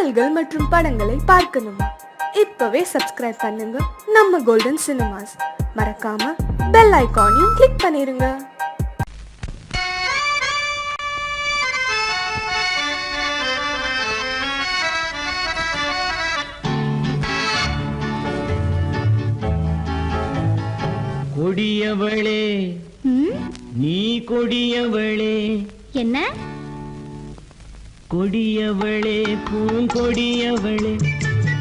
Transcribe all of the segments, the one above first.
பாடல்கள் மற்றும் படங்களை பார்க்கணுமா? இப்பவே சப்ஸ்கிரைப் பண்ணுங்க நம்ம கோல்டன் சினிமாஸ். மறக்காம பெல் ஐகானையும் கிளிக் பண்ணிருங்க. கொடியவளே நீ கொடியவளே. என்ன கொடியவளே பூங்கொடியவளே,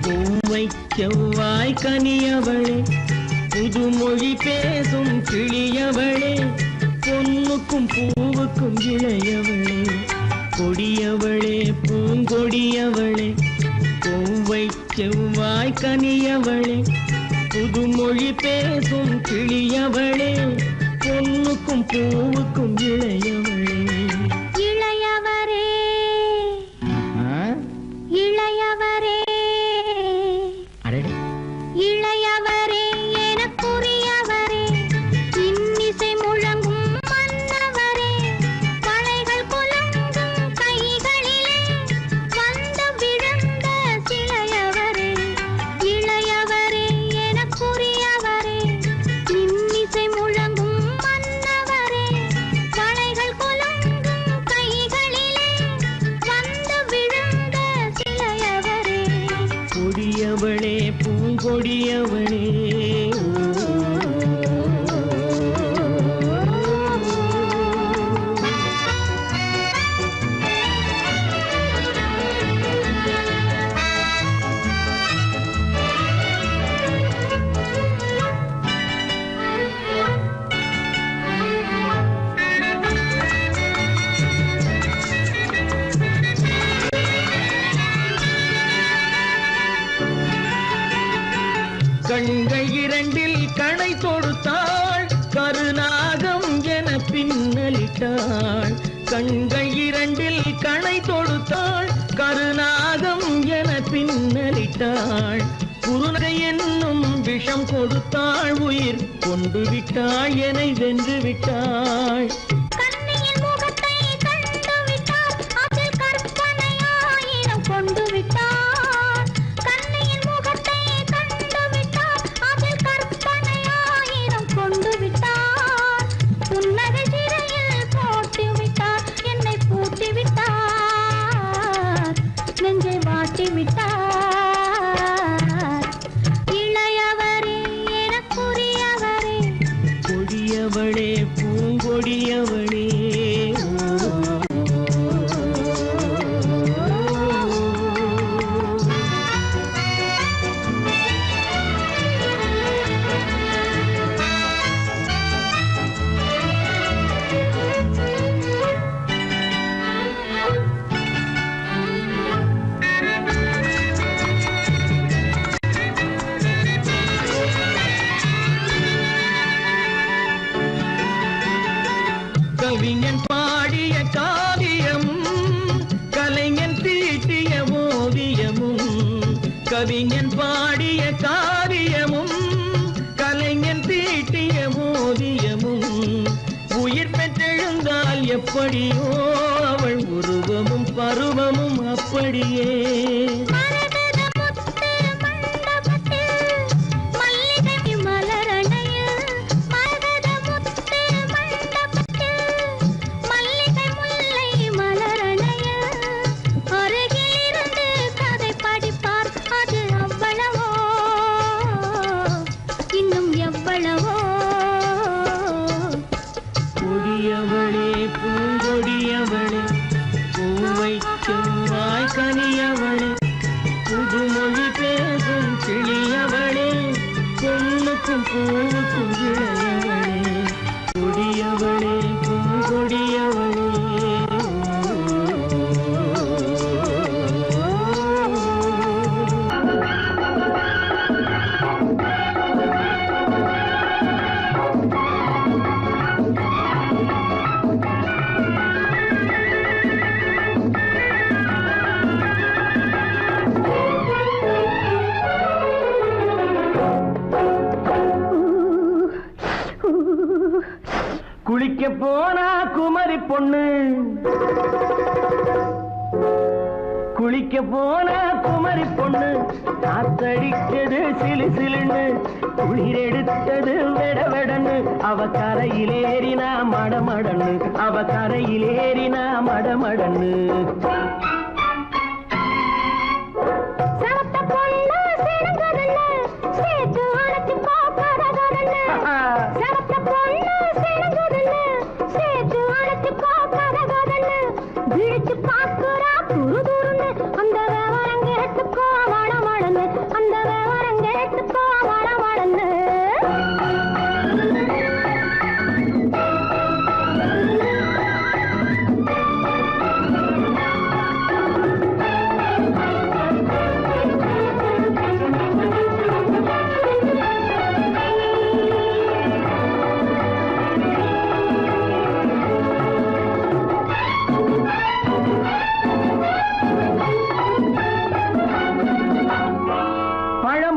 பூவை செவ்வாய் கனியவளே, புதுமொழி பேசும் கிளியவளே, பொன்னுக்கும் பூவுக்கும் இளையவளே. கொடியவளே பூங்கொடியவளே, பூவை செவ்வாய் கனியவளே, புதுமொழி பேசும் கிளியவளே, பொன்னுக்கும் பூவுக்கும் இளையவளே. இளையவரே இளையவரே இளையவரே எனக்குரியவரே, இன்னிசை முழங்கும் மன்னவரே, வளைகள் குலுங்கும் கைகளிலே வந்து விழுந்த சிலையவரே. இளையவரே எனக்குரியவரே, இன்னிசை முழங்கும் மன்னவரே, வளைகள் குலுங்கும் கைகளிலே வந்து விழுந்த சிலையவரே. கொடியவளே பூங்கொடியவளே. கண்கள் இரண்டில் கணை தொடுத்தாள், கருநாகம் என பின்னலிட்டாள். கண்கள் இரண்டில் கணை தொடுத்தாள், கருநாகம் என பின்னலிட்டாள். குருநகை என்னும் விஷம் கொடுத்தாள், உயிர் கொண்டு விட்டாள், என்னை வென்று விட்டாள். கண்ணியின் முகத்தை கண்டு விட்டார், அதில் கற்பனையாயிரம் கொண்டு விட்டார். கண்ணியின் முகத்தை கண்டு விட்டார், அதில் கற்பனையாயிரம் கொண்டு விட்டார். புன்னகை சிறையில் போட்டு விட்டார், என்னை பூட்டி விட்டார், நெஞ்சை வாட்டி விட்டார். இளையவரே எனக்குரியவரே, கொடியவளே பூங்கொடியவளே. கவிஞன் பாடிய காவியமும், கலைஞன் தீட்டிய ஓவியமும். கவிஞன் பாடிய காவியமும், கலைஞன் தீட்டிய ஓவியமும். உயிர் பெற்றெழுந்தால் எப்படியோ அவள் உருவமும் பருவமும் அப்படியே. மரகத முத்து மண்டபத்தில் மல்லிகை மலரணையில், மரகத முத்து மண்டபத்தில் மல்லிகை முல்லை மலரணையில், அருகில் இருந்து கதை படிப்பார், அது அவ்வளவோ இன்னும் எவ்வளவோ. கொடியவளே பூங்கொடியவளே, பூவை செவ்வாய் கனியவளே, புதுமொழி பேசும் கிளியவளே, பொன்னுக்கும் பூவுக்கும் இளையவளே. கொடியவளே பூங்கொடியவளே. குளிக்க போனா குமரி பொண்ணு, குளிக்க போன குமரி பொண்ணு காத்தடிச்சது சிலு சிலுன்னு குளிர் எடுத்தது வெடவெடன்னு அவ கரையிலேறினா மடமடன்னு அவ கரையிலேறினா மடமடன்னு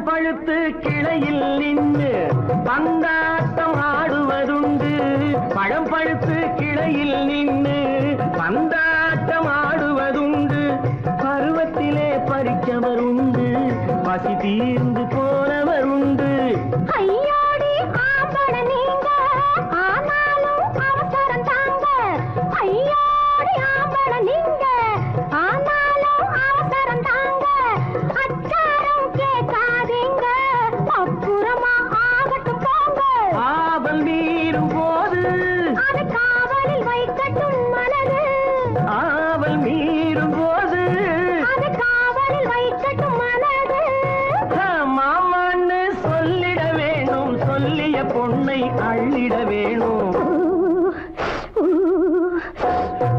பழுத்து கிளையில் நின்று பந்தாட்டம் ஆடுவதுண்டு பழம் பழுத்து கிளையில் நின்று பந்தாட்டம் ஆடுவதுண்டு பருவத்திலே பறிச்சவருண்டு பசி தீர்ந்து போனவருண்டு ஐயோடி ஆம்பட நீங்க ஆனாலும் அவசரம் தாங்க ஐயோடி ஆம்பட நீங்க ஆனாலும் அவசரம் தாங்க அச்சாரம் கேட்காதீங்க அப்புறமா ஆகட்டும் போங்க ஆவல் மீறும் போது அது காவலில் வைக்கட்டும் மனது ஆவல் மீறும் போது அது காவலில் வைக்கட்டும் மனது மாமான்னு சொல்லிட வேணும் சொல்லிய பொண்ணை அள்ளிட வேணும்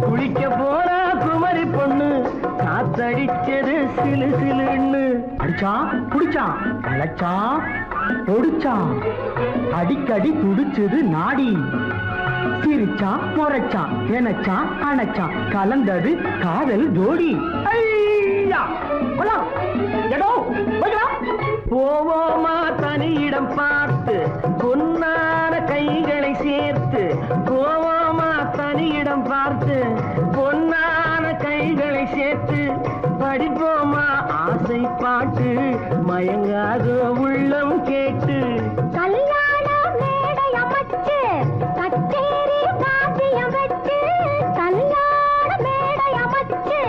குளிக்க போனா குமரி பொண்ணு காத்தடிச்சது சிலு சிலுன்னு அடிச்சான் புடிச்சான் அழைச்சான் பொடிச்சான் அடிக்கடி துடிச்சது நாடி சிரிச்சான் முறைச்சான் எனச்சான் அணைச்சான் கலந்தது காதல் ஜோடி ஐயா! போலாம். எடோ, போய்க்கலாம். போவோமா தனியிடம் பார்த்து பொன்னான கைகளை சேர்த்து போவோமா தனியிடம் பார்த்து பொன்னான கைகளை சேர்த்து படிப்போமா ஆசை பாட்டு மயங்காத உள்ளம் கேட்டு கல்யாண மேடை அமைச்சு கச்சேரி வாத்தியம் வச்சு கல்யாண மேடை அமைச்சு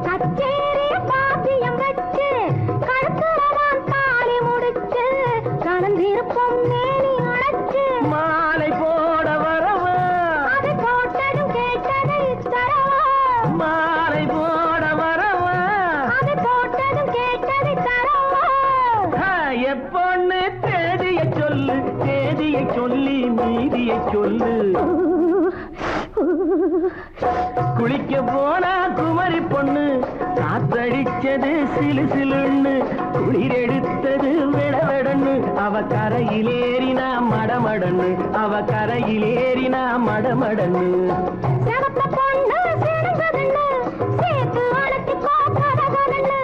கச்சேரி வாத்தியம் வச்சு கழுத்துறவான் தாலி முடிச்சு கலந்திருப்போம் மேனி அழைச்சு மாலை போட வரவா அது போட்டதும் கேட்டதை தரவா மாலை போட வரவா அது போட்டதும் கேட்டதை தரவா எப்பொண்ணு தேதியை சொல்லு தேதியை சொல்லி மீதியை சொல்லு குளிக்க போனா குமரி பொண்ணு காத்தடிச்சது சிலு சிலுன்னு குளிர் எடுத்தது வெடவெடன்னு அவ கரையிலேறினா மடமடன்னு அவ கரையிலேறினா மடமடன்னு சிவத்த பொண்ணு சிறந்ததுன்னு சேர்த்து அழைச்சு பார்க்கறதுன்னு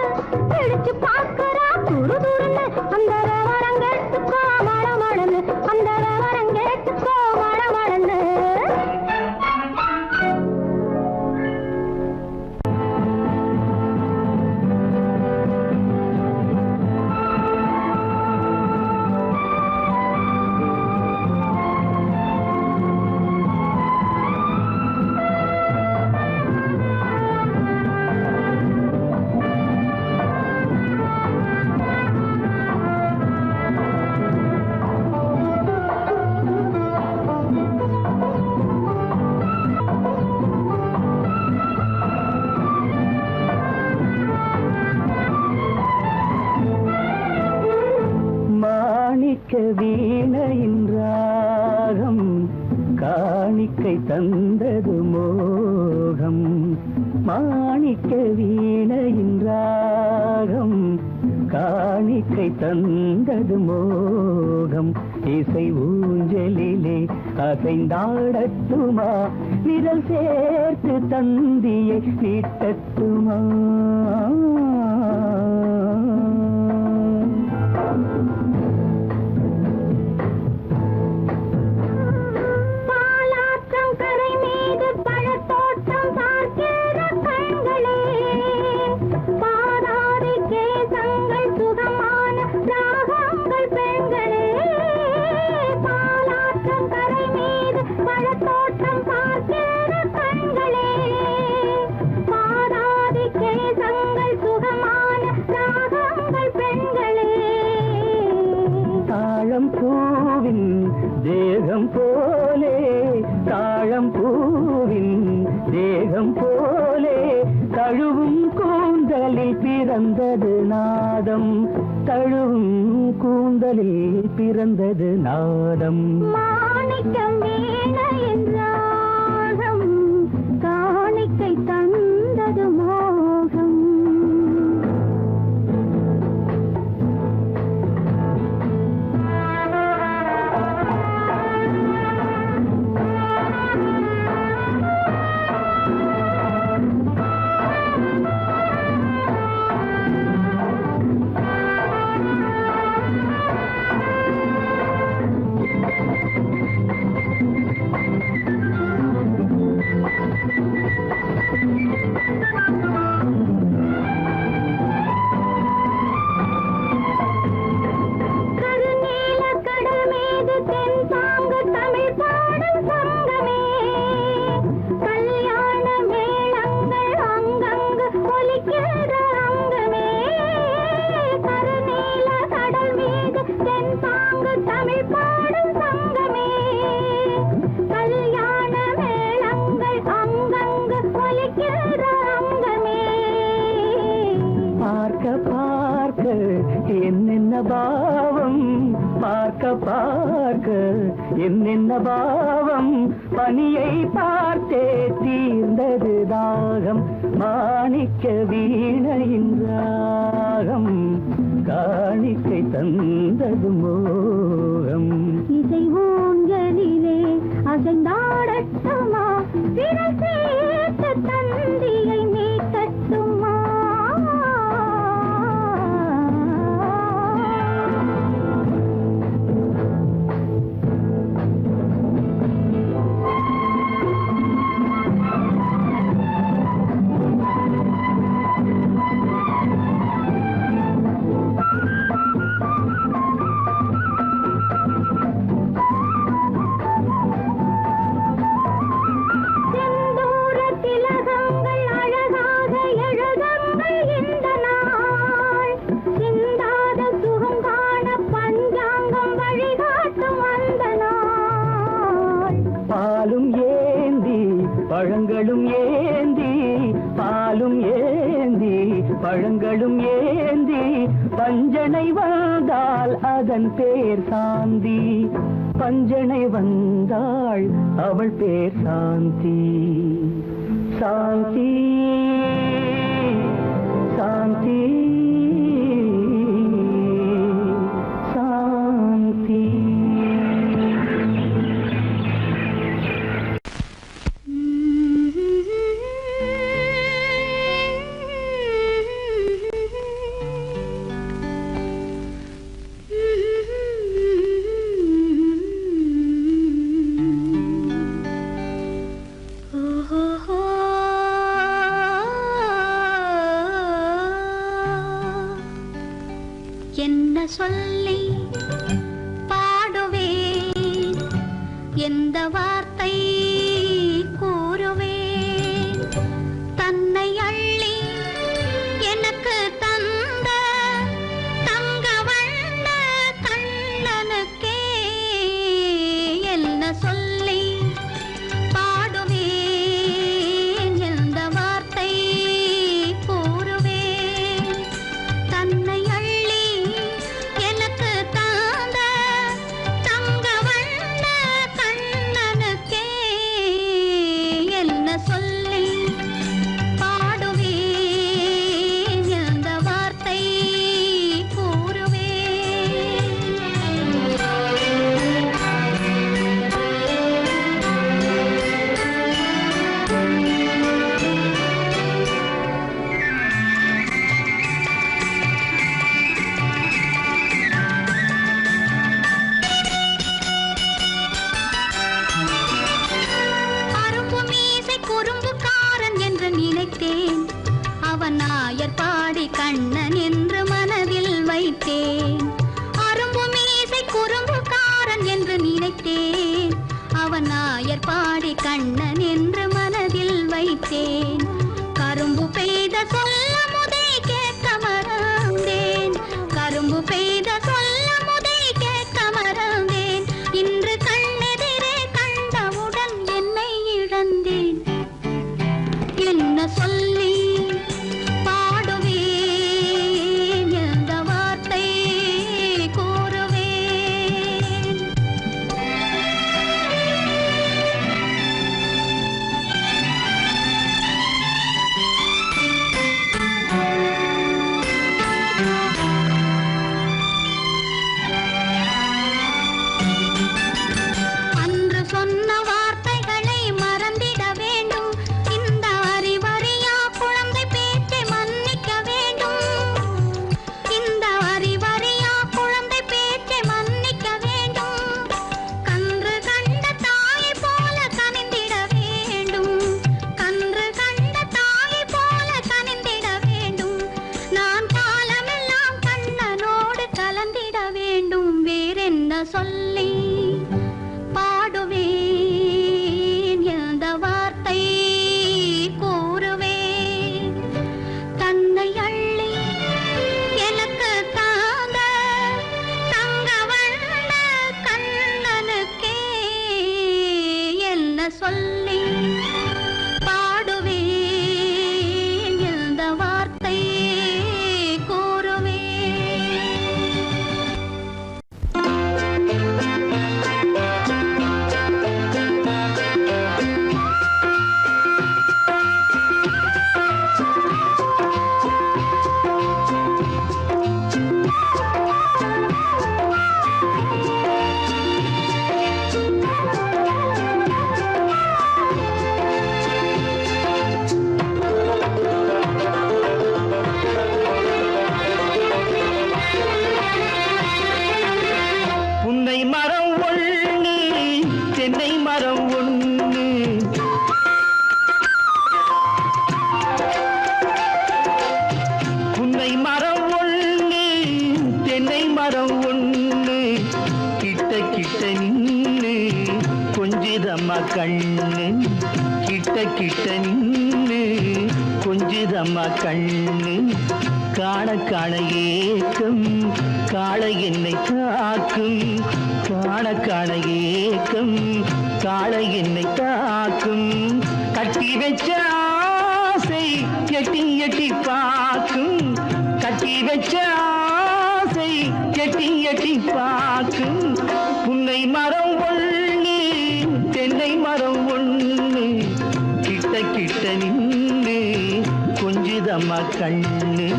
பிடிச்சு பார்க்கறா துரு துருன்னு அந்த விவரங்கெட்டுக்கோ மடமடன்னு அந்த விவரங்கெட்டுக்கோ மடமடன்னு மாணிக்க வீணையின் ராகம் காணிக்கை தந்தது மோகம் மாணிக்க வீணையின் ராகம் காணிக்கை தந்தது மோகம் இசை ஊஞ்சலிலே அசைந்தாடட்டுமா விரல் சேர்த்து தந்தியை நீட்டட்டுமா பாலாற்றம் கரை மீது பழத்தோட்டம் பார்க்கிற கண்களே தாழம் பூவின் தேகம் போலே தாழம் பூவின் தேகம் போலே தழுவும் கூந்தலில் பிறந்தது நாதம் தழுவும் கூந்தலில் பிறந்தது நாதம் மாணிக்கம் வீண என்றாகம் காணிக்கை தந்தது மோகம் என்னென்ன பாவம் பார்க்க பார்க்க என்னென்ன பாவம் பனியை பார்த்தே தீர்ந்தது தாகம் மாணிக்க வீணையின் ராகம் காணிக்கை தந்தது மோகம் இசை ஊஞ்சலிலே அசைந்தாடட்டுமா விரல் சேர்த்த தந்தியை மீட்டட்டுமா பழங்களும் ஏந்தி பாலும் ஏந்தி பழங்களும் ஏந்தி பஞ்சனை வந்தால் அதன் பேர் சாந்தி பஞ்சனை வந்தாள் அவள் பேர் சாந்தி சாந்தி சாந்தி சாந்தி என்ன சொல்லி பாடுவேன் எந்த வார்த்தை கூறுவேன் தன்னை அள்ளி எனக்கு தந்த தங்க வண்ண கண்ணனுக்கே என்ன சொல்லி பாடுவேன் எந்த வார்த்தை கூறுவேன் தன்னை கண்ணன் என்று மனதில் வைத்தேன் அரும்பு மீசை குறும்புக்காரன் என்று நினைத்தேன் அவன் நாயர் பாடி கண்ணன் என்று மனதில் வைத்தேன் கரும்பு பெய்த சொல்ல முதை கேட்க மறந்தேன் கரும்பு பெய்த சொல்ல முதை கேட்க மறந்தேன் மரம் ஒண்ணு தென்னை மரம் ஒண்ணு கிட்ட கிட்ட நின்னு கொஞ்சிதம்மா கண்ணு கிட்ட கிட்ட நின்னு கொஞ்சிதம்மா கண்ணு காண காண ஏக்கம் காளை என்னை தாக்கும் காண காண ஏக்கம் காளை என்னை தாக்கும் கட்டி வச்ச ஆசை எட்டி எட்டி பார்க்கும் கட்டி வச்ச ஆசை எட்டி எட்டி பார்க்கும் புன்னை மரம் ஒண்ணு தென்னை மரம் ஒண்ணு கிட்ட கிட்ட நின்று கொஞ்சிதம்மா கண்ணு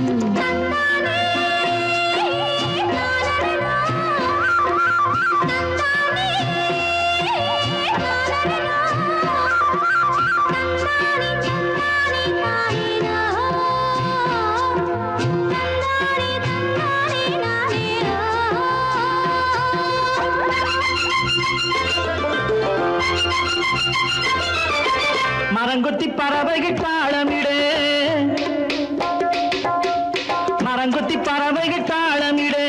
மரங்கொத்தி பறவைகள் தாளமிடு மரங்கொத்தி பறவைகள் தாளமிடு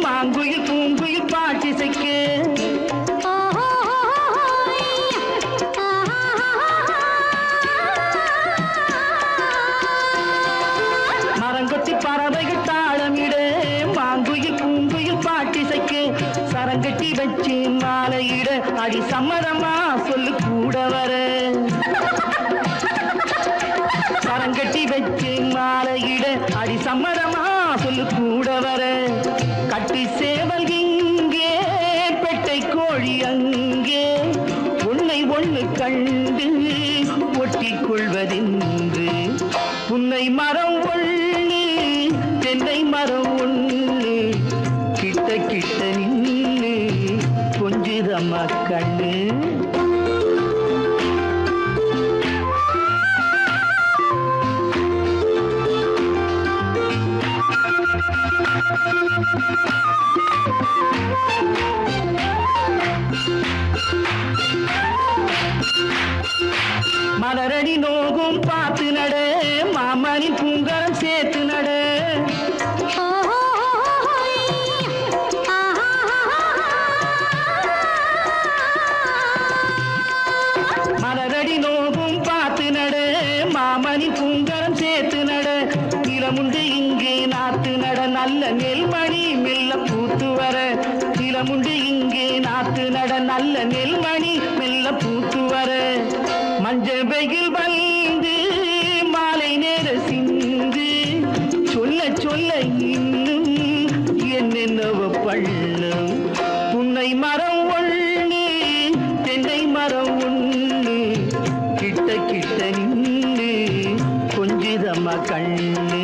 மாங்குயில் பூங்குயில் பாட்டிசைக்கு மரங்கொத்தி பறவைகள் தாளமிடு மாங்குயில் பூங்குயில் பாட்டிசைக்கு சரங்கட்டி வச்சு மாலையிட அடி சம்மதமா சொல்லு கூட வர சரங்கட்டி வச்சு மாலையிட அடி சம்மதமா சொல்லு கூட வர கட்டி சேவல் இங்கே பெட்டை கோழி அங்கே உன்னை ஒண்ணு கண்டு ஒட்டிக் கொள்வதென்று புன்னை மரம் ஒண்ணு தென்னை மரம் ஒண்ணு கிட்ட கிட்ட நின்று கொஞ்சிதம்மா கண்ணு மலரடி நோகும் பார்த்து நட மாமணி பூங்கரம் சேர்த்து நட மலரடி நோகும் பார்த்து நட மாமணி பூங்கரம் சேர்த்து நட நிலமுண்டு இங்கே நாத்து நட நல்ல நெல்மணி மெல்ல பூத்து வர நிலமுண்டு இங்கே நாத்து நட நல்ல நெல்மணி மெல்ல பூத்து வர மஞ்சள் வெயில் வந்து மாலை நேர சிந்து சொல்ல சொல்ல இன்னும் என்னென்னவ பண்ணும் புன்னை மரம் ஒண்ணு தென்னை மரம் ஒண்ணு கிட்ட கிட்ட நின்று கொஞ்சிதம்மா கண்ணு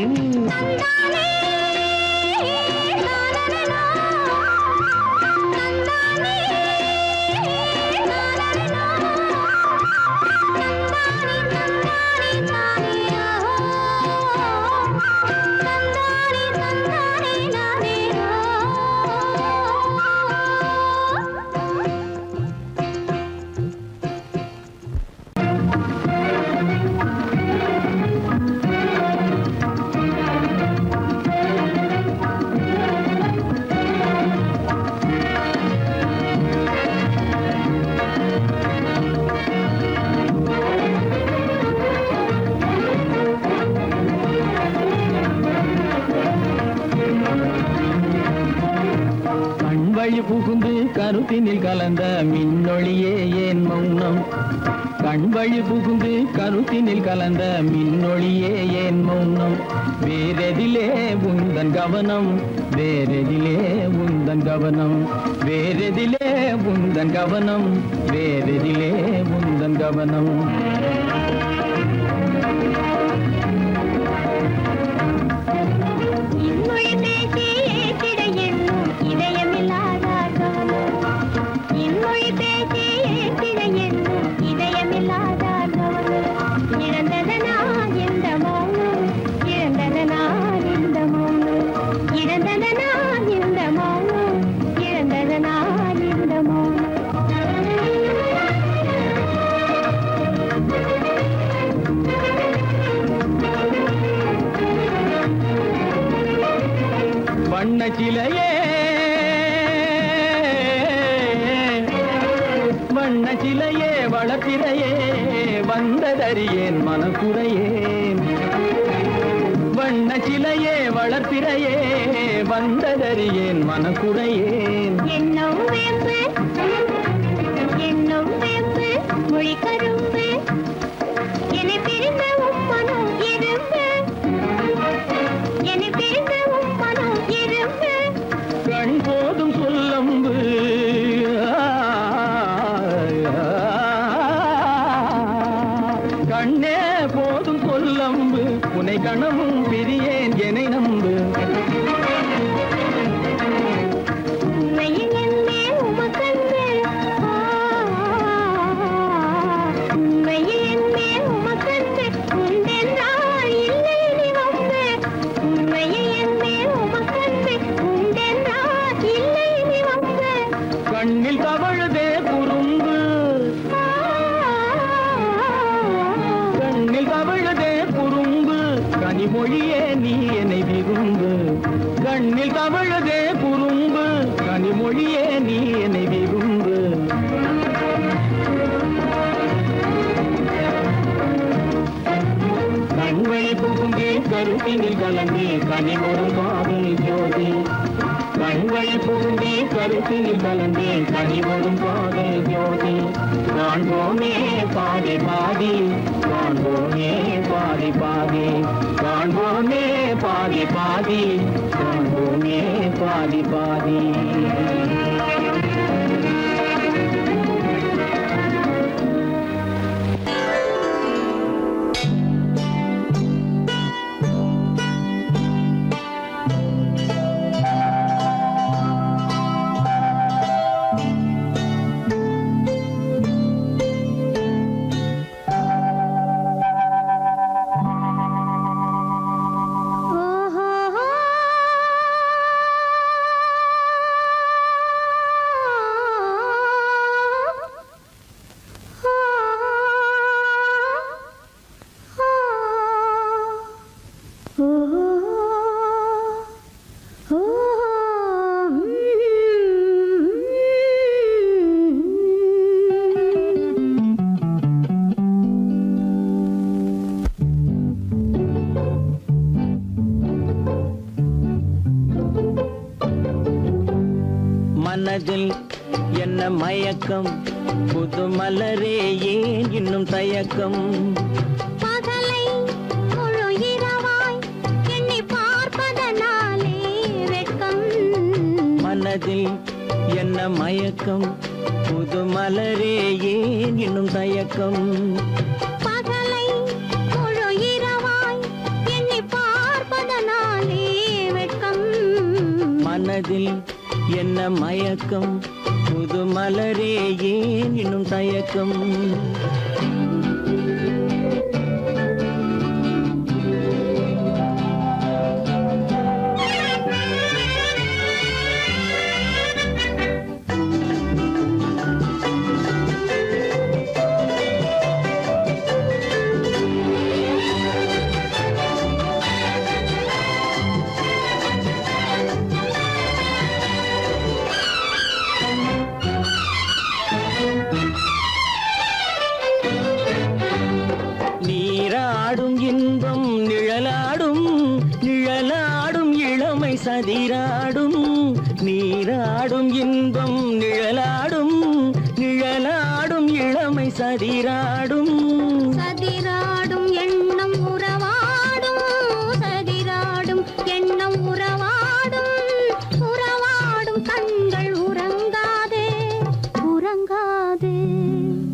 வழி புகுந்து கருத்தினில் கலந்த மின்னொளியே ஏன் மௌனம் கண் வழி புகுந்து கருத்தினில் கலந்த மின்னொளியே ஏன் மௌனம் வேறெதிலே உந்தன் கவனம் வேறெதிலே உந்தன் கவனம் வேறெதிலே உந்தன் கவனம் வேறெதிலே உந்தன் கவனம் வண்ண சிலையே வண்ண சிலையே வளர்ப்பிறையே வந்ததறியேன் மனக்குறையேன் வண்ண சிலையே வளர்ப்பிறையே வந்ததறியேன் மனக்குறையேன் என்னும் வேம்பு மொழி கரும்பு என்னை பிரிந்த உம்மனும் இரும்பு என்னை பிரிந்த உம்மனும் இரும்பு கண் போதும் சொல்லம்பு கண்ணே போதும் சொல்லம்பு உனை கணமும் பிரியேன் என்னை நம்பு உண்மையில் என்னே உமக்கன்று உண்மையில் என்னே உமக்கன்று உண்டென்றால் இல்லை நீ வம்பு உண்மையில் என்னே உமக்கன்று உண்டென்றால் இல்லை நீ வம்பு கண்ணில் தவழுதே குறும்பு கண்ணில் தவழுதே குறும்பு கனிமொழியே நீ என்னை விரும்பு கண்ணில் தவழுதே குறும்பு கனிமொழியே நீ என்னை விரும்பு கண்வழி புகுந்தே கருத்தினில் கலந்தே கனிமொரு காதல் ஜோதி கண்வழி புகுந்தே கருத்தினில் கலந்தே கனிமொரும் காதல் ஜோதி காண்போமே பாதி பாதி காண்போமே பாதி பாதி காண்போமே பாதி பாதி காண்போமே பாதி பாதி மனதில் என்ன மயக்கம் புது மலரே ஏன் இன்னும் தயக்கம் பகலை முழு இரவாய் எண்ணி பார்ப்பதனாலே வெட்கம் மனதில் என்ன மயக்கம் புது மலரே ஏன் இன்னும் தயக்கம் பகலை முழு இரவாய் எண்ணி பார்ப்பதனாலே வெட்கம் மனதில் என்ன மயக்கம் புது மலரே ஏன் இன்னும் தயக்கம் நீராடும் இன்பம் நிழலாடும் நிழலாடும் இளமை சதிராடும் நீராடும் இன்பம் நிழலாடும் நிழலாடும் இளமை சதிராடும் சதிராடும் எண்ணம் உறவாடும் சதிராடும் எண்ணம் உறவாடும் உறவாடும் கண்கள் உறங்காதே உறங்காதே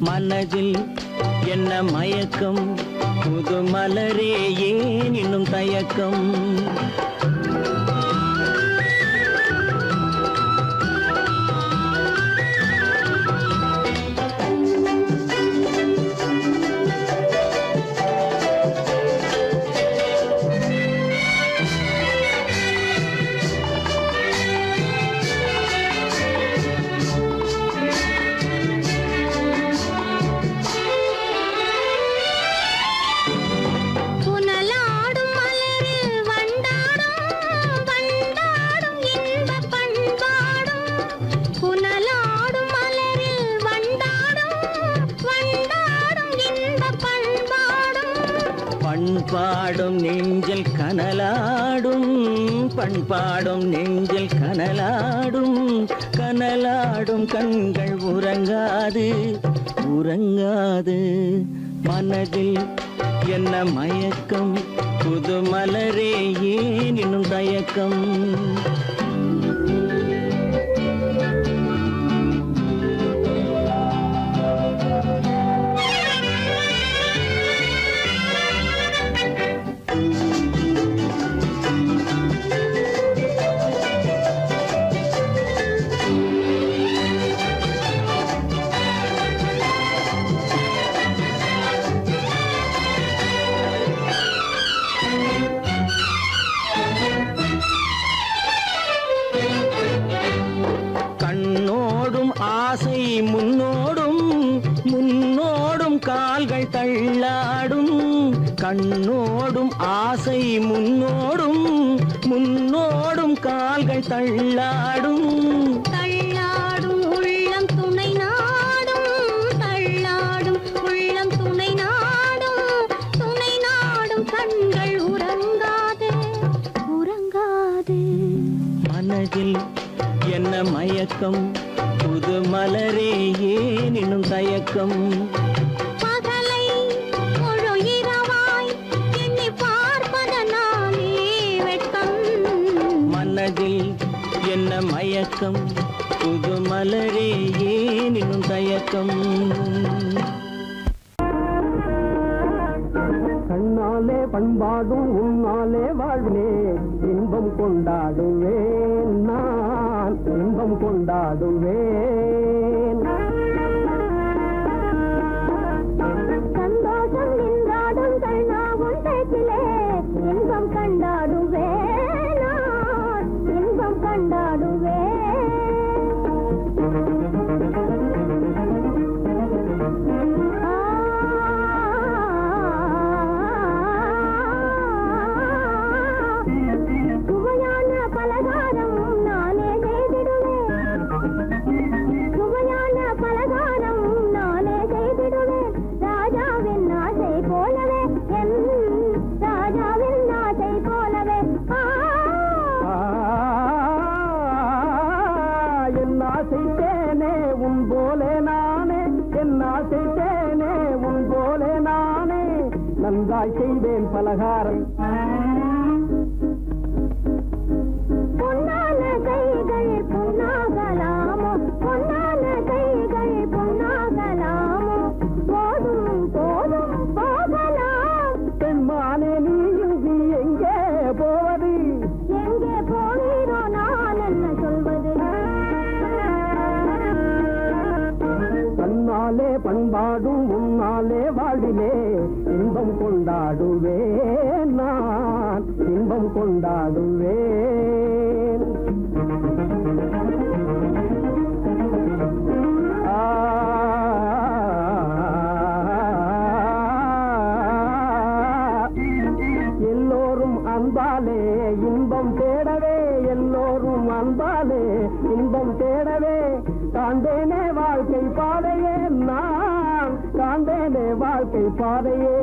மனதில் என்ன மயக்கம் புது மலரே ஏன் இன்னும் தயக்கம் புனலாடும் மலரில் வண்டாடும் பண்பாடும் நெஞ்சில் கனலாடும் பண்பாடும் நெஞ்சில் கனலாடும் கனலாடும் கண்கள் உறங்காது உறங்காது மனதில் என்ன மயக்கம் புது மலரே ஏன் இன்னும் தயக்கம் ஆசை முன்னோடும் முன்னோடும் கால்கள் தள்ளாடும் கண்ணோடும் ஆசை முன்னோடும் முன்னோடும் கால்கள் தள்ளாடும் தள்ளாடும் உள்ளம் துணை நாடும் தள்ளாடும் உள்ளம் துணை நாடும் கண்கள் உறங்காதே உறங்காதே மனதில் என்ன மயக்கம் புது மலரே ஏன் இன்னும் தயக்கம் பகலை முழு இரவாய் எண்ணி பார்ப்பதனாலே வெட்கம் மனதில் என்ன மயக்கம் புது மலரே ஏன் இன்னும் தயக்கம் கண்ணாலே பண்பாடும் உன்னாலே வாழ்விலே இன்பம் கொண்டாடுவேன் நான் இன்பம் கொண்டாடுவேன் சந்தோஷம் நின்றாடும் கண்ணாவும் பேச்சிலே இன்பம் கண்டாடுவேன் நான் இன்பம் கண்டாடுவேன் சுவையான பலகாரம் நானே செய்திடுவேன் சுவையான பலகாரம் நானே செய்திடுவேன் ராஜாவின் ஆசை போலவே என் ராஜாவின் ஆசை போலவே என் ஆசை தேனே உன் போலே நானே என் ஆசை தேனே உன் போலே நானே நன்றாய் செய்வேன் பலகாரம் பொன்னான கைகள் பொன்னாகலாமோ பொன்னான கைகள் பொன்னாகலாமோ போதும் போதும் போகலாம் பெண்மானே நீ எங்கே போவது எங்கே போகிறோ நான் என்ன சொல்வது தன்னாலே பண்பாடும் உன்னாலே வாழ்விலே இன்பம் கொண்டாடுவேன் நான் இன்பம் கொண்டாடுவேன் எல்லோரும் அன்பாலே இன்பம் தேடவே எல்லோரும் அன்பாலே இன்பம் தேடவே காண்பேனே வாழ்க்கை பாதையே நான் காண்பேனே வாழ்க்கை பாதையே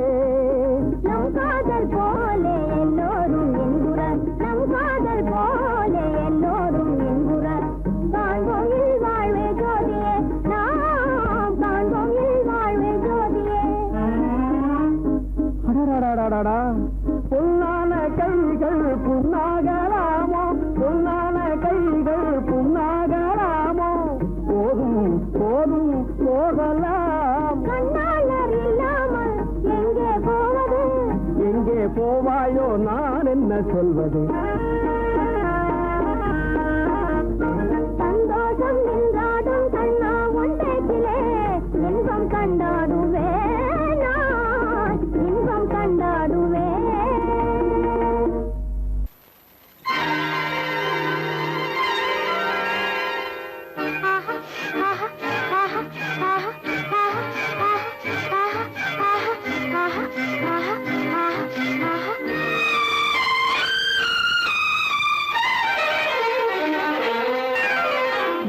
நம் காதல் போலே எல்லோரும் என்குறார் நம் காதல் போலே எல்லோரும் என்குறார் காண்போம் இல் வாழ்வே ஜோதியே நாம் காண்போம் இல் வாழ்வே ஜோதியே அடடடடடடா. பொன்னான கைகள் புண்ணாகலாமோ பொன்னான கைகள் புண்ணாகலாமோ போதும் போதும் போகலாம் கண்ணாளர் இல்லாமல் எங்கே போவது எங்கே போவாயோ நான் என்ன சொல்வது சந்தோஷம் நின்றாடும் கண்ணா ஒன்றேக்கிலே இன்பம் கண்டாடுவேன் நான் இன்பம் கண்டாடுவேன்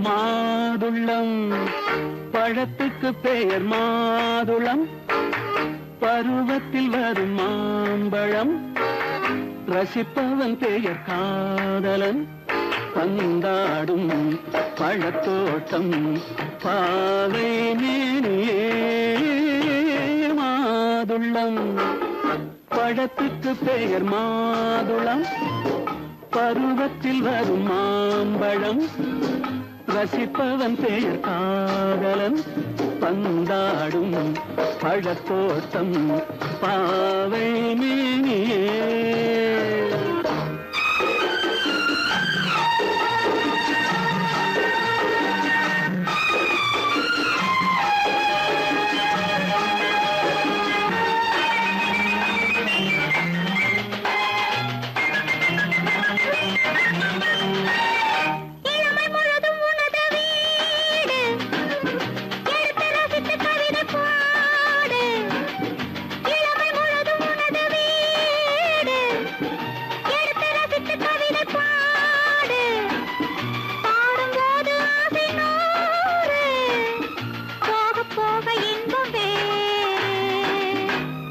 மாதுளம் பழத்துக்கு பெயர் மாதுளம் பருவத்தில் வரும் மாம்பழம் ரசிப்பவன் பெயர் காதலன் பந்தாடும் பழத்தோட்டம் பாவை மேனியே மாதுளம் பழத்துக்கு பெயர் மாதுளம் பருவத்தில் வரும் மாம்பழம் ரசிப்பவன் பெயர் காதலன் பந்தாடும் பழத்தோட்டம் பாவை மேனியே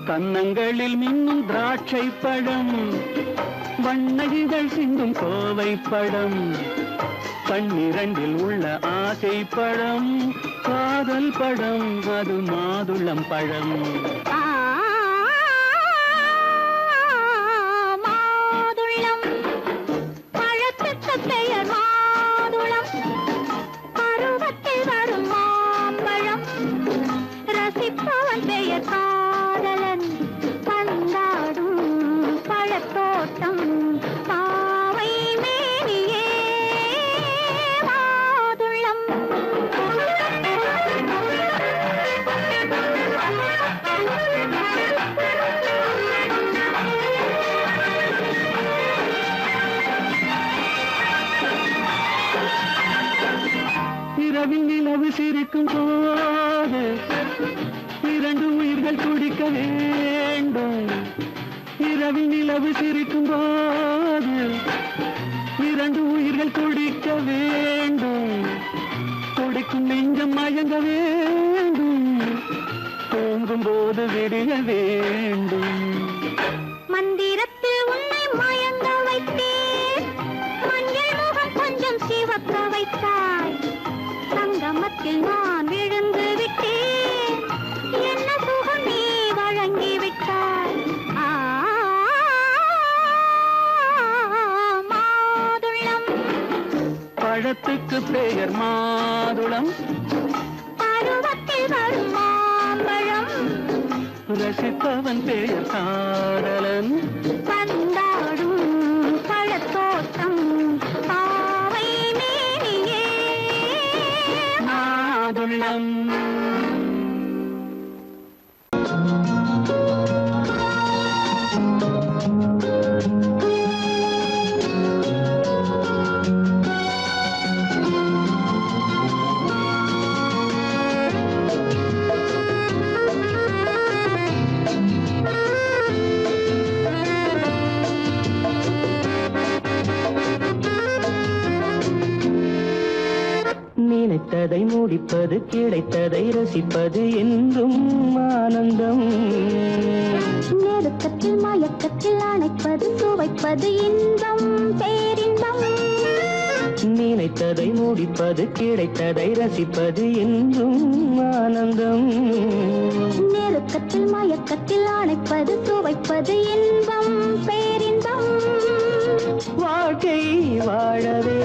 கன்னங்களில் மின்னும் திராட்சை பழம் வண்ண இதழ் சிந்தும் கோவை பழம் கண்ணிரண்டில் உள்ள ஆசை பழம் காதல் பழம் அது மாதுளம் பழம் மாதுளம் பழத்துக்கு பெயர் மாதுளம் பருவத்தில் வரும் மாம்பழம் ரசிப்பவன் பெயர் காதலன் பந்தாடும் பழத்தோட்டம் பாவை மேனியே மாதுளம் இரவில் நிலவு சிரிக்கும் போது இரண்டு உயிர்கள் துடிக்க வேண்டும் இரவில் நிலவு சிரிக்கும் போது இரண்டு உயிர்கள் துடிக்க வேண்டும் துடிக்கும் நெஞ்சம் மயங்க வேண்டும் தூங்கும் போது விடிய வேண்டும் மந்திரத்தில் உன்னை மயங்க வைத்தேன் மஞ்சள் முகம் கொஞ்சம் சிவக்க வைத்தாய் சங்கமத்தில் நான் விழுந்து விட்டேன் என்ன சுகம் நீ வழங்கி விட்டாய் மாதுளம் பழத்துக்கு பெயர் மாதுளம் பருவத்தில் வரும் மாம்பழம் ரசிப்பவன் பெயர் காதலன் பந்தாடும் பழத்தோட்டம் பாவை மேனியே மாதுளம் நினைத்ததை முடிப்பது கிடைத்ததை ரசிப்பது என்றும் ஆனந்தம் நெருக்கத்தில் மயக்கத்தில் அணைப்பது சுவைப்பது இன்பம் பேரின்பம் நினைத்ததை முடிப்பது கிடைத்ததை ரசிப்பது என்றும் ஆனந்தம் நெருக்கத்தில் மயக்கத்தில் அணைப்பது சுவைப்பது இன்பம் பேரின்பம் வாழ்க்கை வாழவே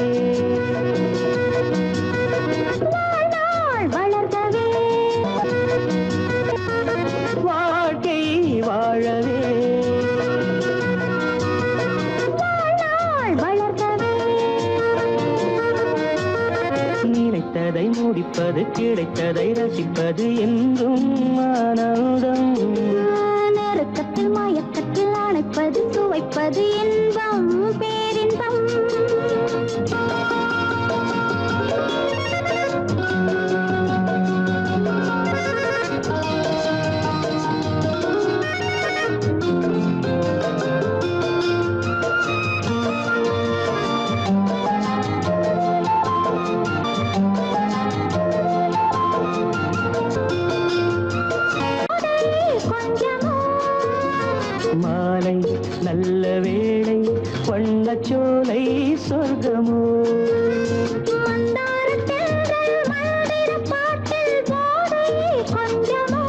வாழ்நாள் வளர்கவே வாழ்க்கை வாழவே வாழ்நாள் வளர்கவே நினைத்ததை முடிப்பது கிடைத்ததை ரசிப்பது என்றும் ஆனந்தம் நெருக்கத்தில் மயக்கத்தில் அணைப்பது சுவைப்பது இன்பம் பேரின்பம் கொஞ்சம் சொர்க்கமோ மந்தாரத் தென்றல் மலரிடும் பாட்டில் போதை கொஞ்சமோ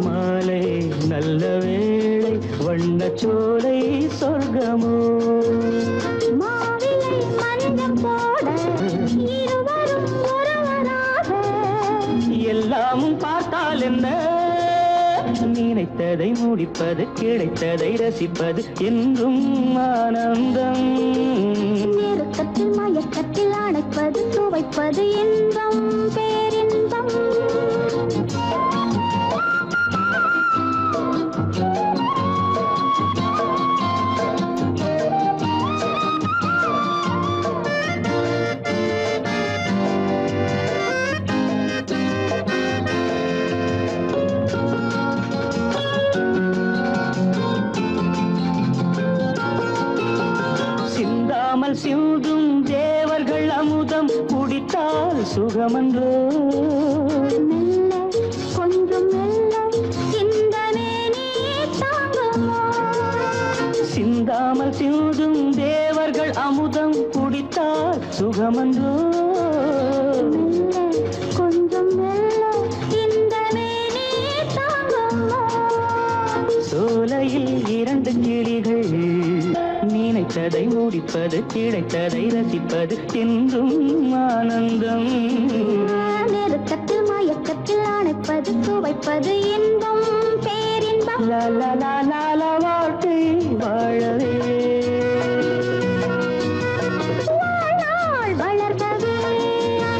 மாலை நல்ல வேளை வண்ணச்சோலை சொர்க்கமோ மாவிலை மஞ்சம் போட இருவரும் ஒருவராக எல்லாமும் பார்த்தால் என்ன நினைத்ததை முடிப்பது கிடைத்ததை ரசிப்பது என்றும் ஆனந்தம் நெருக்கத்தில் மயக்கத்தில் அணைப்பது சுவைப்பது இன்பம் பேரின்பம் சிந்தாமல் சிந்தும் தேவர்கள் அமுதம் குடித்தால் சுகமன்றோ மெல்ல கொஞ்சம் மெல்ல இந்த மேனி தாங்குமோ சிந்தாமல் சிந்தும் தேவர்கள் அமுதம் குடித்தால் சுகமன்றோ மெல்ல கொஞ்சம் மெல்ல இந்த மேனி தாங்குமோ சோலையில் இரண்டு கிளிகள் நினைத்ததை முடிப்பது கிடைத்ததை ரசிப்பது என்றும் ஆனந்தம் நெருக்கத்தில் மயக்கத்தில் அணைப்பது சுவைப்பது இன்பம் பேரின்பம் லால வாழ்க்கை வாழவே வாழ்நாள் வளர்கவே லா,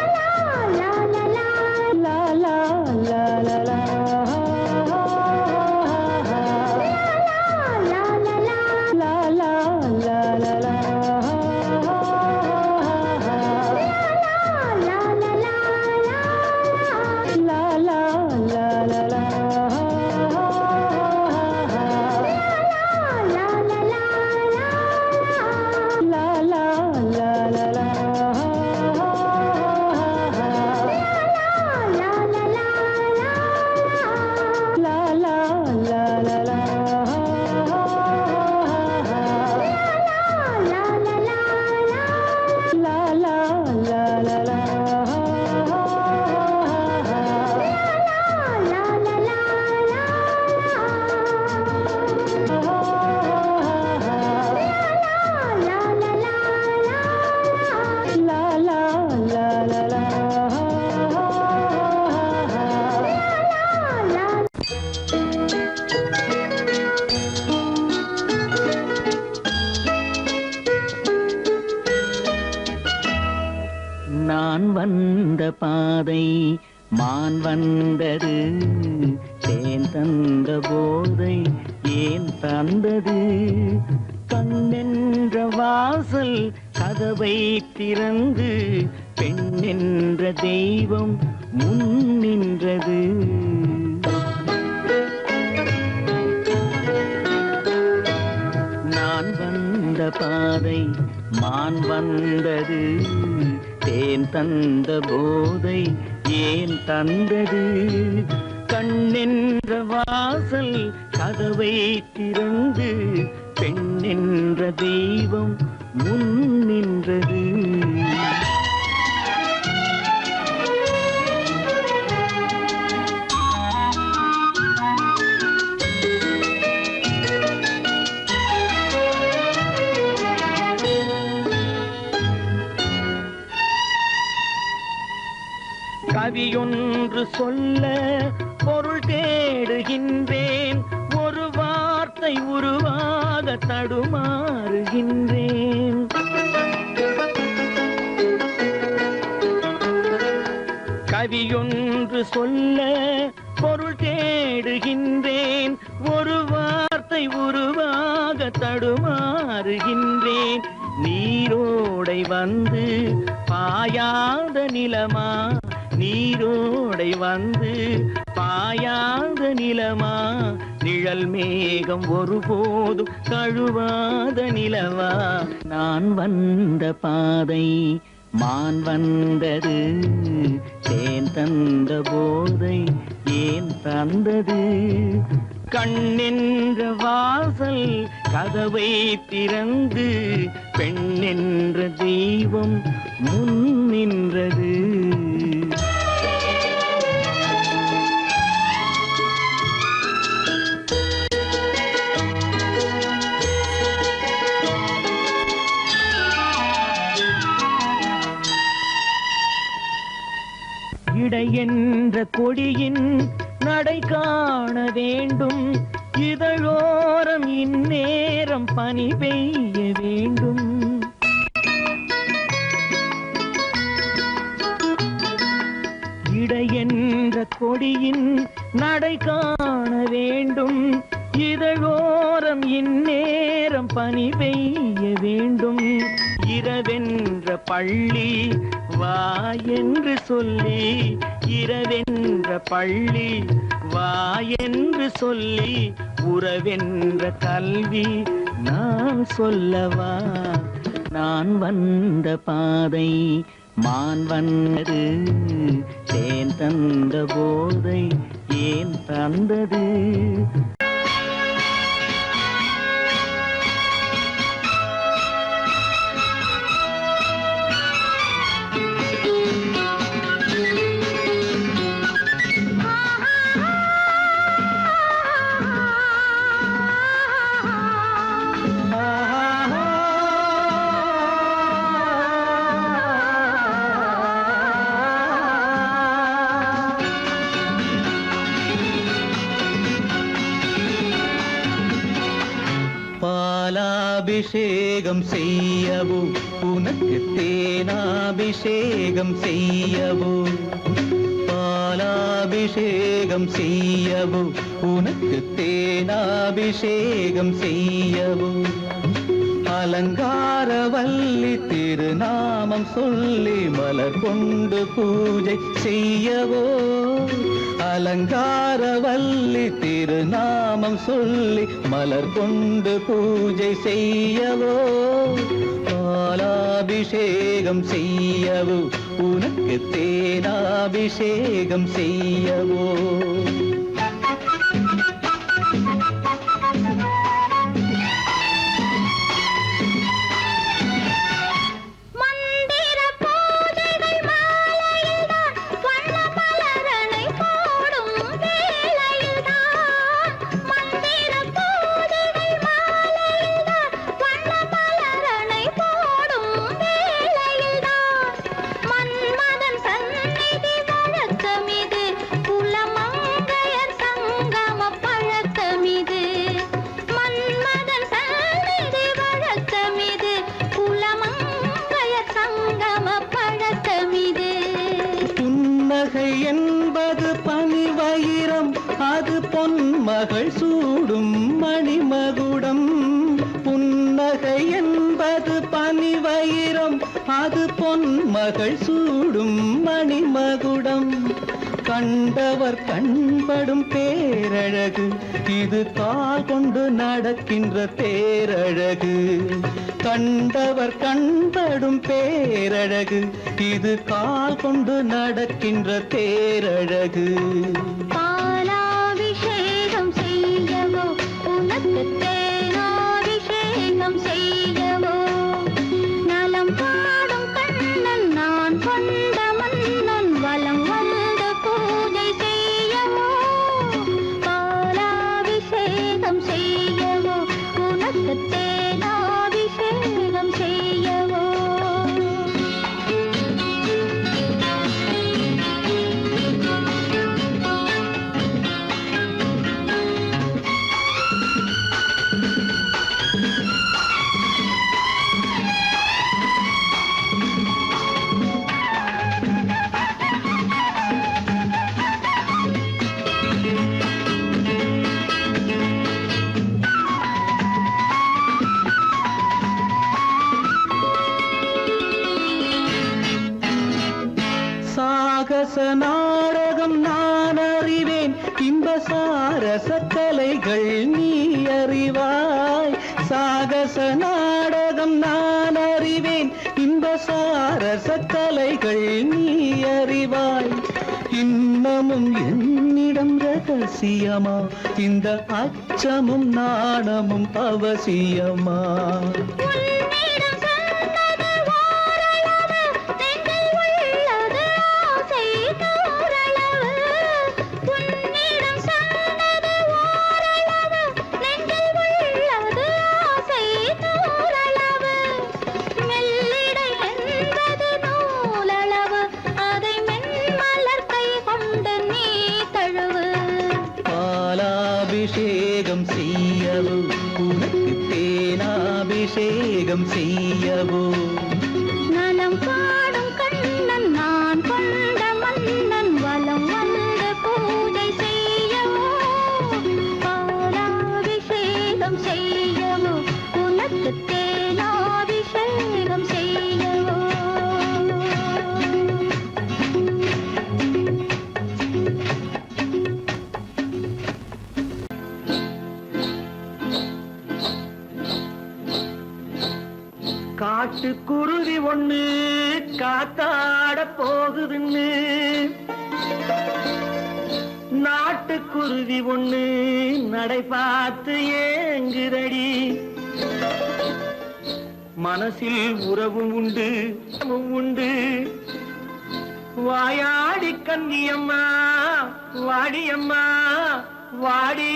லா, லா, லா, லா, லா, லா, லா, லா, லா, லா, நான் வந்த பாதை மான் வந்தது தேன் தந்த போதை ஏன் தந்தது கண்ணென்ற வாசல் கதவை திறந்து பெண் என்ற தெய்வம் முன் நின்றது நான் வந்த பாதை மான் வந்தது தேன் தந்த போதை ஏன் தந்தது கண்ணென்ற வாசல் கதவை திறந்து பெண் என்ற தெய்வம் முன் நின்றது கவியொன்று சொல்ல பொருள் தேடுகின்றேன் ஒரு வார்த்தை உருவாக தடுமாறுகின்றேன் கவியொன்று சொல்ல பொருள் தேடுகின்றேன் ஒரு வார்த்தை உருவாக தடுமாறுகின்றேன் நீரோடை வந்து பாயாத நிலமா நீரோடை வந்து பாயாத நிலமா நிழல் மேகம் ஒருபோதும் தழுவாத நிலவா நான் வந்த பாதை மான் வந்தது தேன் தந்த போதை ஏன் தந்தது கண்ணென்ற வாசல் கதவை திறந்து பெண்ணென்ற தெய்வம் முன் நின்றது. இடை என்ற கொடியின் நடை காண வேண்டும், இதழோரம் இந்நேரம் பனி பெய்ய வேண்டும். இடை என்ற கொடியின் நடை காண வேண்டும், இதழோரம் இந்நேரம் பனி பெய்ய வேண்டும். இரவென்ற பள்ளி வா என்று சொல்லி, இரவென்ற பள்ளி வா என்று சொல்லி, உறவென்ற கல்வி நான் சொல்லவா. நான் வந்த பாதை மான் வந்தது, தேன் தந்த போதை ஏன் தந்தது. பாலாபிஷேகம் செய்யவோ உனக்கு தேனாபிஷேகம் செய்யவோ, பாலாபிஷேகம் செய்யவோ உனக்கு தேனாபிஷேகம் செய்யவோ. அலங்காரவல்லி திருநாமம் சொல்லி மலர் கொண்டு பூஜை செய்யவோ, அலங்காரவல்லி திருநாமம் சொல்லி மலர் கொண்டு பூஜை செய்யவோ. பாலாபிஷேகம் செய்யவோ உனக்கு தேனாபிஷேகம் செய்யவோ. என்பது பனிவயிரம், அது பொன்மகள் சூடும் மணிமகுடம். புன்னகை என்பது பனிவயிரம், அது பொன்மகள் சூடும் மணிமகுடம். கண்டவர் கண்படும் பேரழகு, இது கால் கொண்டு நடக்கின்ற தேரழகு. கண்டவர் கண்படும் பேரழகு, இது கால் கொண்டு நடக்கின்ற தேரழகு. பாலாபிஷேகம் செய்யவோ உனக்கு தேனாபிஷேகம் செய்யவோ. நலம் பாடும் கண்ணன் நான் கொண்ட மன்னன் வலம் வந்து பூஜை செய்யவோ. பாலாபிஷேகம் செய்யவோ உனக்கு தேனாபிஷேகம் செய்யவோ. சாகச நாடகம் நான் அறிவேன், இன்ப சாரச கலைகள் நீ அறிவாய். சாகச நாடகம் நான் அறிவேன், இன்ப சாரச கலைகள் நீ அறிவாய். இன்னமும் என்னிடம் ரகசியமா இந்த அச்சமும் நாணமும் அவசியமா உன்னிடம் சொன்னது ஓரளவு, நெஞ்சில் உள்ளது ஆசை நூறளவு. உன்னிடம் சொன்னது ஓரளவு, நெஞ்சில் உள்ளது ஆசை நூறளவு. மெல்லிடை என்பது நூலளவு, அதை மென்மலர் கை கொண்டு நீ தழுவு. பாலாபிஷேகம் செய்யவோ உனக்கு தேனாபிஷேகம் செய்யவோ நலம் பாடும் கண்ணன் நான் கொண்ட மன்னன் வலம் வந்து பூஜை செய்யவோ. பாலாபிஷேகம் செய்யவோ உனக்கு தேனாபிஷேகம் செய்யவோ. காட்டுக்குருவி ஒண்ணு காத்தாட போகுதுன்னு நாட்டுக்குருவி ஒண்ணு நடை பார்த்து ஏங்குதடி. மனசில் உறவும் உண்டு உண்டு. வாயாடி கன்னியம்மா வாடியம்மா வாடி.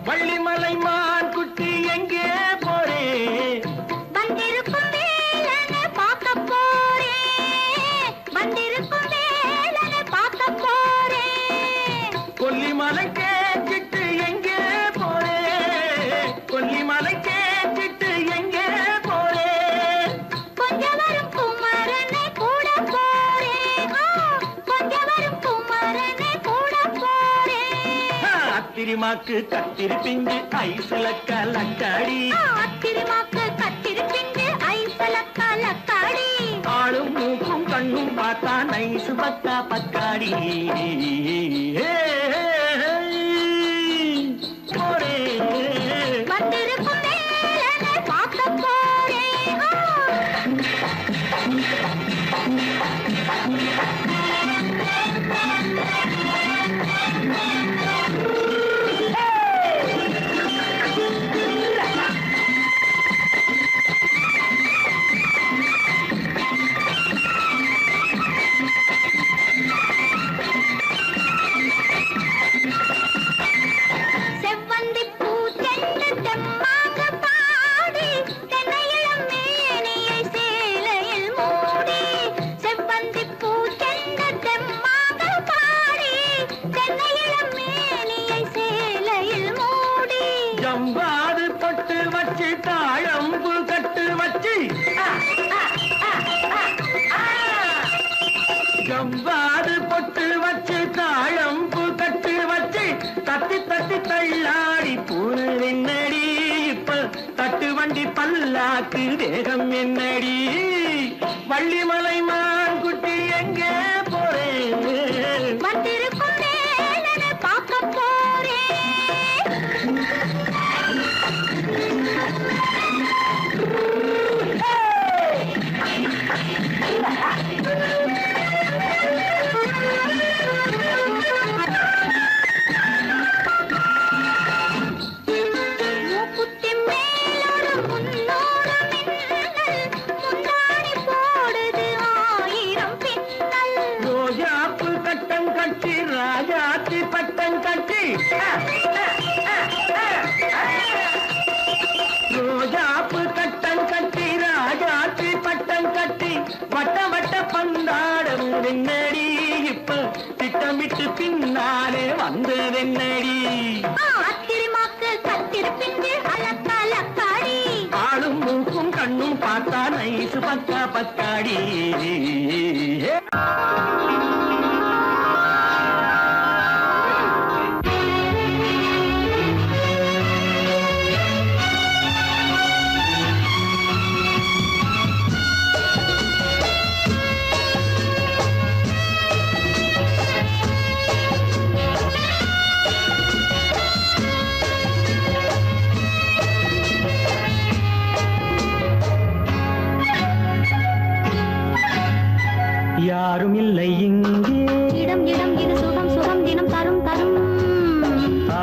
வள்ளிமலை மான் குட்டி எங்கே போறே? வந்திருக்கும் வேலனை பார்க்க போறேன், வந்திருக்கும் வேலனை பார்க்க போறேன். கொல்லிமலை கேட்டுட்டு எங்கே போறே? கொல்லிமலை கேட்டுட்டு எங்கே போறே? கொஞ்சம் வரும் குமரனை கூட போறேன், கொஞ்சம் வரும் குமரனை கூட போறேன். அத்திரிமாக்கு கத்திரி பிஞ்சு ஐசுல கலக்காடி. அத்திரிமாக்கு கத்திரி பிஞ்சு ஐசல கலக்காடி. ஆளும் மூக்கும் கண்ணும் பார்த்தா நைசு பக்கா பக்காடி. போறே வந்திருக்கும் வேலனை பார்க்க போறேன். செவ்வந்தி பூச்செண்டு தெம்மாக பாடி, தென்னையிளம் மேனியை சேலையில் மூடி. செவ்வந்தி பூச்செண்டு தெம்மாக பாடி, தென்னையிளம் மேனியை சேலையில் மூடி. ஜம்பாது பொட்டு வச்சு தாழம்பு கட்டு வச்சு. ஜம்பாது பொட்டு வச்சு தாழம்பு கட்டு வச்சு தட்டி தட்டி தள்ளாடி பூனு என்னடி. இப்ப தட்டு வண்டி பல்லாக்கு வேகம் என்னடி. வள்ளிமலை மான் குட்டி எங்கே போறேன்? வந்திருக்கும் வேலனை பார்க்க போறேன். மூக்குத்தி மேலோடு முன்னோடு மின்னல், முந்தாணி போடுது ஆயிரம் பின்னல். ரோஜாப்பு கட்டம் கட்டி ராஜாத்தி பட்டம் கட்டி. ரோஜாப்பு கட்டம் கட்டி ராஜாத்தி பட்டம் கட்டி வட்ட வட்ட பந்தாடம் வெண்ணடி. இப்ப திட்டமிட்டு பின்னாலே வந்ததென்னடி. அத்திரிமாக்கு கத்திரி பிஞ்சு அலக்காடி. ஆளும் மூக்கும் கண்ணும் பார்த்தா நைசு பக்கா பக்காடி.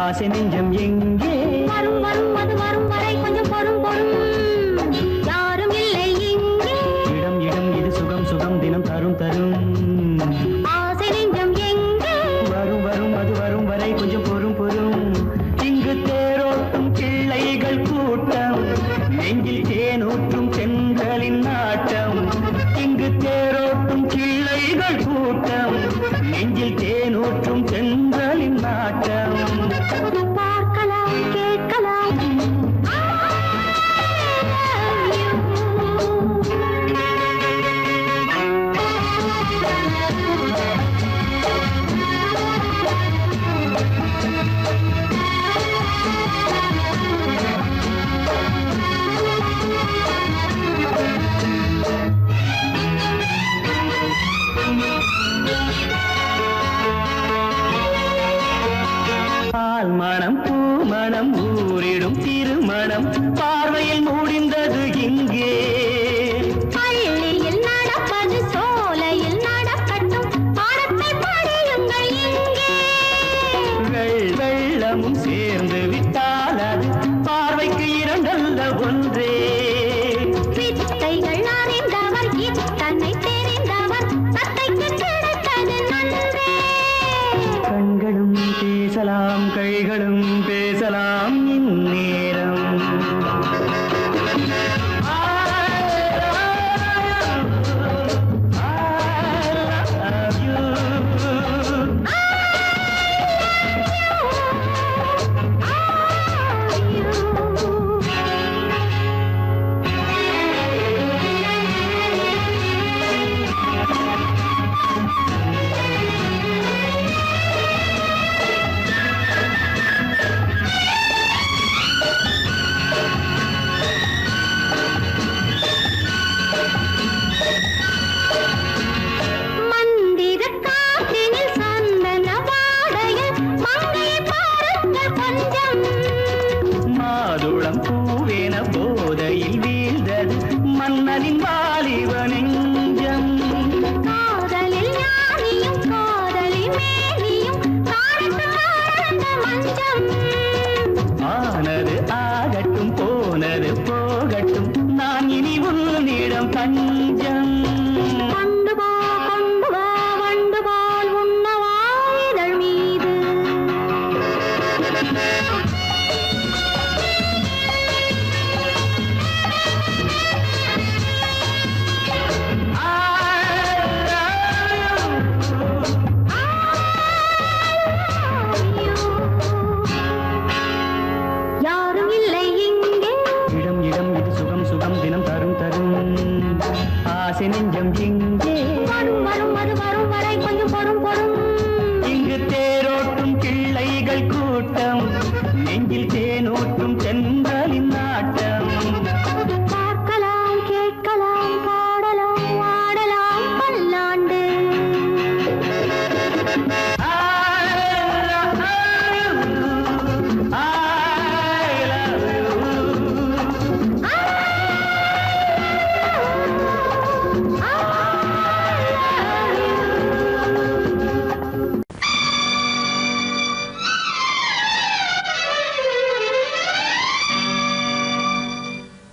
ஆசை நெஞ்சம் எங்கே வரும் வரும் அது வரும் வரை கொஞ்சம் பொறும் பொறும் யாரும் இல்லை இங்கே இடம் இடம் இது சுகம் சுகம் தினம் தரும் தரும் ஆசை நெஞ்சம் எங்கே வரும் வரும் அது வரும் வரை கொஞ்சம் பொறும் பொறும் இங்கு தேரோட்டும் கிள்ளைகள் கூட்டம் நெஞ்சில் தேனூற்றும் தென்றலின் நாட்டம் இங்கு தேரோட்டும் கிள்ளைகள் கூட்டம் நெஞ்சில் தேனூற்றும் தென்றலின் நாட்டம் பார்க்கலாம் கேட்கலாம் பால் மணம் பூ மணம் ஊரிடும் திருமணம் பார்வையில் முடிந்தது இங்கே பள்ளியில் நடப்பது சோலையில் நடக்கட்டும் பாடத்தை படியுங்கள் இங்கே வெள்ளமும் சேர்ந்து விட்டால் அது பார்வைக்கு இரண்டல்ல ஒன்றே வித்தைகள் அறிந்தவர் இத்தனை தெரிந்தவர் தத்தைக்கு கிடைத்தது நன்றே கண்களும் பேசலாம் கைகளும் பேசலாம் இந்நேரம் மந்திர காற்றினில் சந்தன வாடையில் மங்கையை பாருங்கள் கொஞ்சம் மாதுளம் பூவேன போதையில் வீழ்ந்தது மன்னனின் வாலிப நெஞ்சம் காதலில் ஞானியும் காதலி மேனியும் காணட்டும் ஆனந்த மஞ்சம் ஆனது ஆகட்டும் போனது போகட்டும் நான் இனி உன்னிடம் தஞ்சம் கொண்டு வா வண்டு போல் உண்ணவா இதழ் மீது யாரும் இல்லை இங்கே இடம் இடம் இது சுகம் சுகம் தினம் தரும் தரும் ஆசை நெஞ்சம் எங்கே வரும் வரும் அது வரும் வரை கொஞ்சம் பொறும் பொறும் இங்கு தேரோட்டும் கிள்ளைகள் கூட்டம் நெஞ்சில் தேனூற்றும் தென்றலின் நாட்டம் பார்க்கலாம் கேட்கலாம் பாடலாம் ஆடலாம் பல்லாண்டு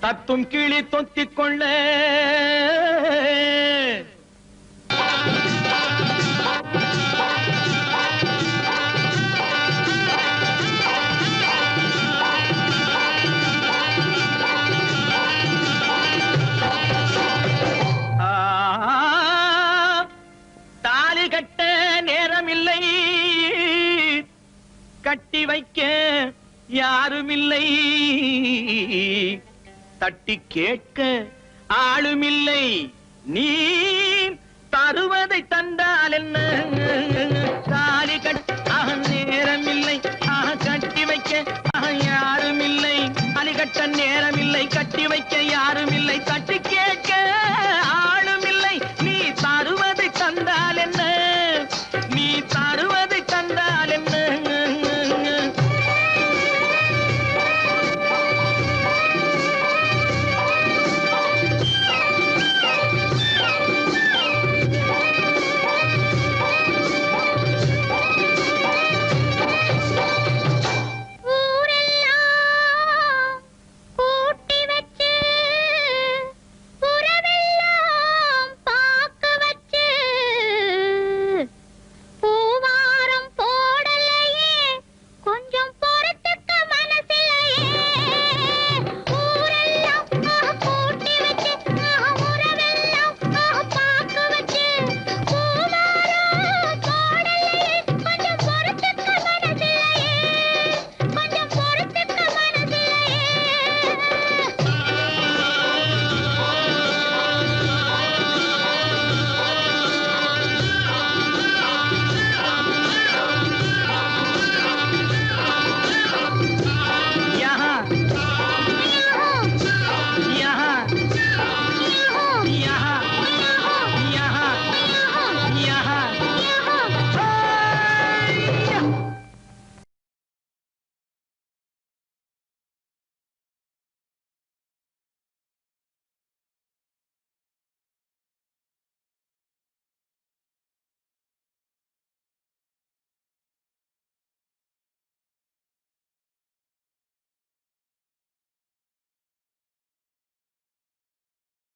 தத்தும் கிளி தொத்திக் கொள்ள தாலி கட்ட நேரமில்லை கட்டி வைக்க யாருமில்லை தட்டி கேட்க ஆளுமில்லை நீ தருவதை தந்தால் என்ன தாலி கட்ட